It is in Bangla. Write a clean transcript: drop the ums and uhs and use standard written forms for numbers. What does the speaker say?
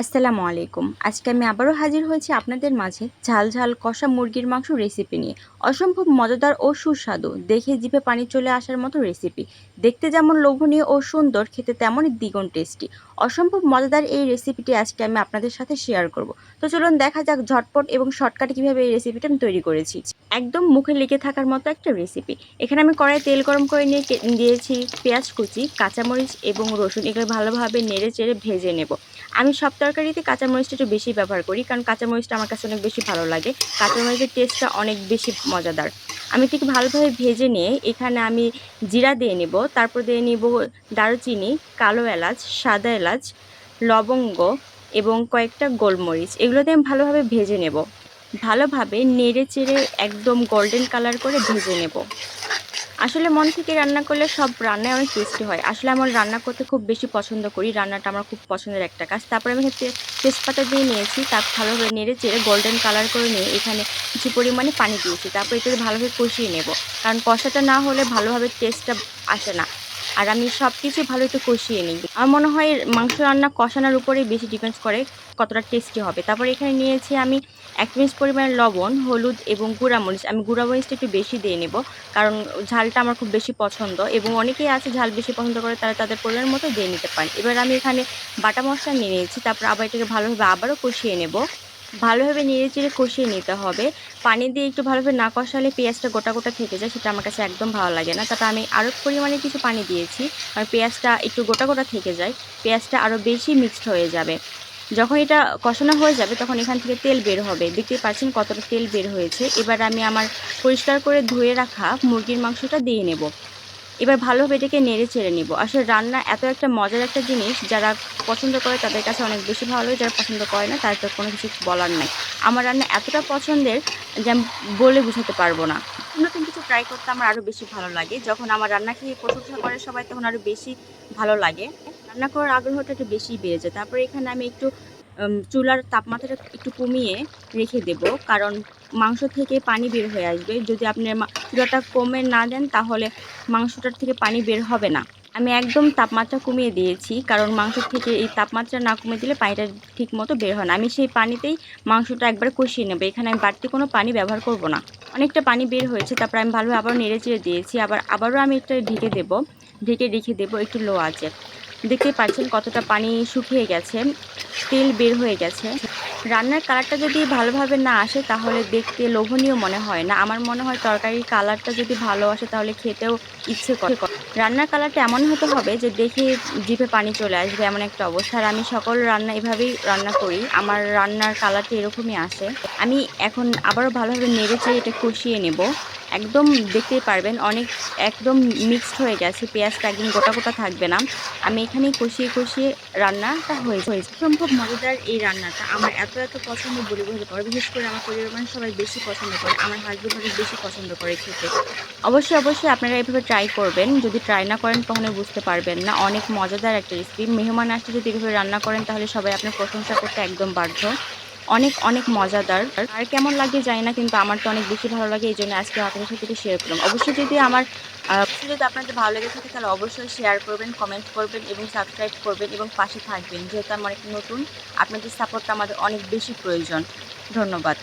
আসসালামু আলাইকুম। আজকে আমি আবারও হাজির হয়েছি আপনাদের মাঝে ঝাল ঝাল কষা মুরগির মাংস রেসিপি নিয়ে। অসম্ভব মজাদার ও সুস্বাদু, দেখে জিভে পানি চলে আসার মতো রেসিপি। দেখতে যেমন লোভনীয় ও সুন্দর, খেতে তেমনই দ্বিগুণ টেস্টি। অসম্ভব মজাদার এই রেসিপিটি আজকে আমি আপনাদের সাথে শেয়ার করব। তো চলুন দেখা যাক ঝটপট এবং শর্টকাটে কীভাবে এই রেসিপিটা আমি তৈরি করেছি। একদম মুখে লেগে থাকার মতো একটা রেসিপি। এখানে আমি কড়াইয়ে তেল গরম করে নিয়ে দিয়েছি পেঁয়াজ কুচি, কাঁচামরিচ এবং রসুন। এগুলো ভালোভাবে নেড়ে চেড়ে ভেজে নেব। আমি সব তরকারিতে কাঁচামরিচটা একটু বেশি ব্যবহার করি, কারণ কাঁচামরিচটা আমার কাছে অনেক বেশি ভালো লাগে। কাঁচামরিচের টেস্টটা অনেক বেশি মজাদার। আমি ঠিক ভালোভাবে ভেজে নিয়ে এখানে আমি জিরা দিয়ে নেব, তারপর দিয়ে নিব দারুচিনি, কালো এলাচ, সাদা এলাচ, লবঙ্গ এবং কয়েকটা গোলমরিচ। এগুলো দিয়ে আমি ভালোভাবে ভেজে নেব। ভালোভাবে নেড়ে চেড়ে একদম গোল্ডেন কালার করে ভেজে নেব। আসলে মন থেকে রান্না করলে সব রান্নাই অনেক টেস্টি হয়। আসলে আমার রান্না করতে খুব বেশি পছন্দ করি। রান্নাটা আমার খুব পছন্দের একটা কাজ। তারপরে আমি এখানে তেজপাতা দিয়ে নিয়েছি। তার ভালোভাবে নেড়ে চেড়ে গোল্ডেন কালার করে নিয়ে এখানে কিছু পরিমাণে পানি দিয়েছি। তারপর এটাকে ভালোভাবে কষিয়ে নেব। কারণ কষাটা না হলে ভালোভাবে টেস্টটা আসে না। আর আমি সব কিছু ভালো একটু কষিয়ে নিই। আমার মনে হয় মাংস রান্না কষানোর উপরেই বেশি ডিপেন্ডস করে কতটা টেস্টি হবে। তারপর এখানে নিয়েছি আমি ১ চামচ পরিমাণে লবণ, হলুদ এবং গুঁড়ামরিচ। আমি গুঁড়ামরিচটা একটু বেশি দিয়ে নেব, কারণ ঝালটা আমার খুব বেশি পছন্দ এবং অনেকেই আছে ঝাল বেশি পছন্দ করে, তারা তাদের পরিমাণ মতো দিয়ে নিতে পারেন। এবার আমি এখানে বাটা মশলা নিয়ে নিয়েছি। তারপর আবার এটাকে ভালোভাবে আবারও কষিয়ে নেব। ভালোভাবে নেড়ে-চেড়ে কষিয়ে নিতে হবে। পানি দিয়ে একটু ভালোভাবে না কষালে পেঁয়াজটা গোটা, গোটা থেকে যায়, সেটা আমার কাছে একদম ভালো লাগে না। তারপর আমি আরও পরিমাণে কিছু পানি দিয়েছি। আর পেঁয়াজটা একটু গোটা, গোটা থেকে যায়। পেঁয়াজটা আরও বেশি মিক্সড হয়ে যাবে। যখন এটা কষানো হয়ে যাবে তখন এখান থেকে তেল বের হবে। দেখতেই পাচ্ছেন কতটা তেল বের হয়েছে। এবার আমি আমার পরিষ্কার করে ধুয়ে রাখা মুরগির মাংসটা দিয়ে নেব। এবার ভালোভাবে এটাকে নেড়ে চেড়ে নিব। আসলে রান্না এত একটা মজার একটা জিনিস, যারা পছন্দ করে তাদের কাছে অনেক বেশি ভালো লাগে, যারা পছন্দ করে না তাদের তো কোনো কিছু বলার নাই। আমার রান্না এতটা পছন্দের যে আমি বলে বোঝাতে পারবো না। নতুন কিছু ট্রাই করতে আমার আরও বেশি ভালো লাগে। যখন আমার রান্না খেয়ে প্রশংসা করে সবাই, তখন আরও বেশি ভালো লাগে। রান্না করার আগ্রহটা একটু বেশিই বেড়ে যায়। তারপরে এখানে আমি একটু চুলার তাপমাত্রাটা একটু কমিয়ে রেখে দেব, কারণ মাংস থেকে পানি বের হয়ে আসবে। যদি আপনি চুলাটা কমে না দেন তাহলে মাংসটার থেকে পানি বের হবে না। আমি একদম তাপমাত্রা কমিয়ে দিয়েছি, কারণ মাংস থেকে এই তাপমাত্রা না কমিয়ে দিলে পানিটা ঠিক মতো বের হয় না। আমি সেই পানিতেই মাংসটা একবার কষিয়ে নেব। এখানে আমি বাড়তি কোনো পানি ব্যবহার করব না। অনেকটা পানি বের হয়েছে। তারপর আমি ভালোভাবে আবারও নেড়ে চেড়ে দিয়েছি। আবারও আমি এটা ঢেকে দেব। ঢেকে রেখে দেব একটু লো আঁচে। দেখতেই পাচ্ছেন কতটা পানি শুকিয়ে গেছে, তেল বের হয়ে গেছে। রান্নার কালারটা যদি ভালোভাবে না আসে তাহলে দেখতে লোভনীয় মনে হয় না। আমার মনে হয় তরকারির কালারটা যদি ভালো আসে তাহলে খেতেও ইচ্ছে করে। রান্নার কালারটা এমন হতে হবে যে দেখে জিভে পানি চলে আসবে, এমন একটা অবস্থা। আর আমি সকল রান্না এভাবেই রান্না করি। আমার রান্নার কালারটা এরকমই আসে। আমি এখন আবারও ভালোভাবে নেড়ে-চেড়ে এটা কষিয়ে নেব। একদম দেখতেই পারবেন একদম মিক্সড হয়ে গেছে। পেঁয়াজটা একদম গোটা, গোটা থাকবে না। আমি এখানেই কষিয়ে, কষিয়ে রান্নাটা হয়েছে। অসম্ভব মজাদার এই রান্নাটা আমার এত পছন্দ বলে বোঝাতে পারবো। বিশেষ করে আমার পরিবারের সবাই বেশি পছন্দ করে। আমার হাসব্যান্ড অনেক বেশি পছন্দ করে খেতে। অবশ্যই আপনারা এভাবে ট্রাই করবেন। যদি ট্রাই না করেন কখনোই বুঝতে পারবেন না। অনেক মজাদার একটা রেসিপি। মেহমান আসলে যদি এভাবে রান্না করেন তাহলে সবাই আপনার প্রশংসা করতে একদম বাধ্য। অনেক মজাদার। আর কেমন লাগে জানি না, কিন্তু আমার তো অনেক বেশি ভালো লাগে। এইজন্য আজকে আপনাদের সাথে এটা শেয়ার করলাম। অবশ্যই যদি আপনাদের ভালো লেগে থাকে তাহলে অবশ্যই শেয়ার করবেন, কমেন্ট করবেন এবং সাবস্ক্রাইব করবেন এবং পাশে থাকবেন। যেহেতু আমি অনেক নতুন, আপনাদের সাপোর্টটা আমাদের অনেক বেশি প্রয়োজন। ধন্যবাদ।